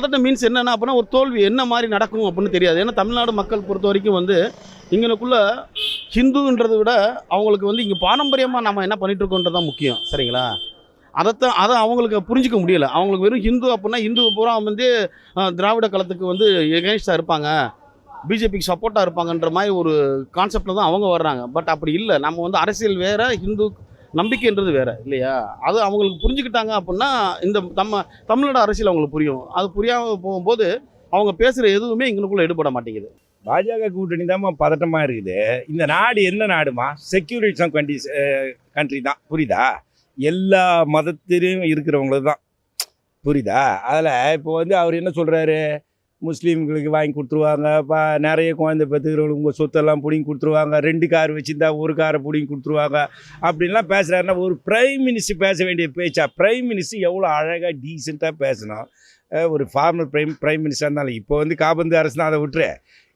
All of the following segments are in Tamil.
பதட்டம் மீன்ஸ் என்னென்னா அப்படின்னா ஒரு தோல்வி என்ன மாதிரி நடக்கும் அப்படின்னு தெரியாது. ஏன்னா தமிழ்நாடு மக்கள் பொறுத்த வரைக்கும் வந்து இங்கனுக்குள்ள ஹிந்துன்றதை விட அவங்களுக்கு வந்து இங்கே பாரம்பரியமாக நம்ம என்ன பண்ணிகிட்ருக்கோன்றது தான் முக்கியம். சரிங்களா? அதை அவங்களுக்கு புரிஞ்சிக்க முடியலை. அவங்களுக்கு வெறும் ஹிந்து அப்படின்னா ஹிந்து பூரா வந்து திராவிட கலத்துக்கு வந்து எகென்ஸ்டாக இருப்பாங்க, பிஜேபிக்கு சப்போர்ட்டாக இருப்பாங்கன்ற மாதிரி ஒரு கான்செப்டில் தான் அவங்க வர்றாங்க. பட் அப்படி இல்லை. நம்ம வந்து அரசியல் வேறு, ஹிந்து நம்பிக்கைன்றது வேறு இல்லையா? அது அவங்களுக்கு புரிஞ்சுக்கிட்டாங்க அப்படின்னா இந்த தமிழ்நாடு அரசியல் அவங்களுக்கு புரியும். அது புரியாமல் போகும்போது அவங்க பேசுகிற எதுவுமே எங்களுக்குள்ளே எடுபட மாட்டேங்குது. பாஜக கூட்டணி தான் பதட்டமாக இருக்குது. இந்த நாடு என்ன நாடுமா? செக்யூரிட்டிசம் கண்ட்ரி தான். புரியுதா? எல்லா மதத்திலையும் இருக்கிறவங்களுக்கு தான். புரியுதா? அதில் இப்போ வந்து அவர் என்ன சொல்கிறாரு, முஸ்லீம்களுக்கு வாங்கி கொடுத்துருவாங்க, நிறைய குழந்தை பெற்றுக்கிறவங்களுக்கு உங்கள் சொத்தெல்லாம் பிடிங்கி கொடுத்துருவாங்க, 2 கார் வச்சுருந்தா 1 காரை பிடிங்கி கொடுத்துருவாங்க அப்படின்லாம் பேசுகிறாருன்னா ஒரு பிரைம் மினிஸ்டர் பேச வேண்டிய பேச்சா? பிரைம் மினிஸ்டர் எவ்வளோ அழகாக டீசெண்டாக பேசணும். ஒரு ஃபார்மர் பிரைம் மினிஸ்டர் இருந்தாலும் இப்போ வந்து காபந்து அரசு தான், அதை விட்டுரு.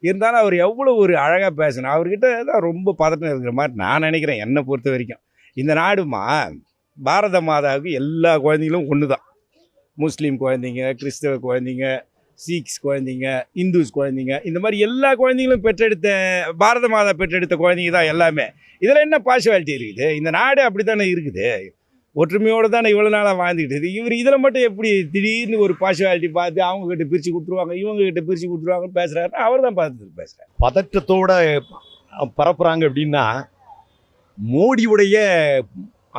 இருந்தாலும் அவர் எவ்வளோ ஒரு அழகாக பேசணும். அவர்கிட்ட தான் ரொம்ப பதட்டம் இருக்கிற மாதிரி நான் நினைக்கிறேன். என்னை பொறுத்த வரைக்கும் இந்த நாடுமா பாரத மாதாவுக்கு எல்லா குழந்தைங்களும் ஒன்று தான். முஸ்லீம் குழந்தைங்க, கிறிஸ்தவ குழந்தைங்க, சீக்ஸ் குழந்தைங்க, இந்துஸ் குழந்தைங்க, இந்த மாதிரி எல்லா குழந்தைங்களும் பெற்றெடுத்த பாரத மாதா பெற்றெடுத்த குழந்தைங்க தான் எல்லாமே. இதில் என்ன பார்ஷுவாலிட்டி இருக்குது? இந்த நாடு அப்படி தானே இருக்குது. ஒற்றுமையோடு தானே இவ்வளோ நாளாக வாழ்ந்துக்கிட்டு. இவர் இதில் மட்டும் எப்படி திடீர்னு ஒரு பார்ஷுவாலிட்டி பார்த்து அவங்கக்கிட்ட பிரித்து கொடுத்துருவாங்க, இவங்ககிட்ட பிரித்து கொடுத்துருவாங்கன்னு பேசுகிறாருன்னா அவர் தான் பார்த்துட்டு பேசுகிறார். பதற்றத்தோட பரப்புகிறாங்க அப்படின்னா மோடியுடைய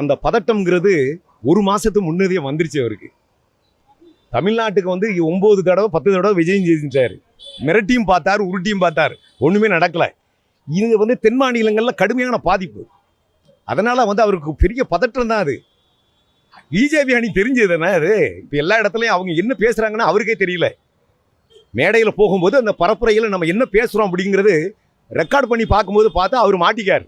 அந்த பதட்டம்ங்கிறது 1 மாதத்துக்கு முன்னதே வந்துருச்சு. அவருக்கு தமிழ்நாட்டுக்கு வந்து 9 தடவை 10 தடவை விஜயம் செஞ்சுட்டாரு. மிரட்டியும் பார்த்தார், உருட்டியும் பார்த்தார், ஒன்றுமே நடக்கலை. இது வந்து தென் மாநிலங்களில் கடுமையான பாதிப்பு. அதனால் வந்து அவருக்கு பெரிய பதற்றம் தான். அது பிஜேபி அணி தெரிஞ்சது தானே. அது இப்போ எல்லா இடத்துலையும் அவங்க என்ன பேசுகிறாங்கன்னு அவருக்கே தெரியல. மேடையில் போகும்போது அந்த பரப்புரையில் நம்ம என்ன பேசுகிறோம் அப்படிங்கிறது ரெக்கார்ட் பண்ணி பார்க்கும்போது பார்த்தா அவர் மாட்டிக்கார்.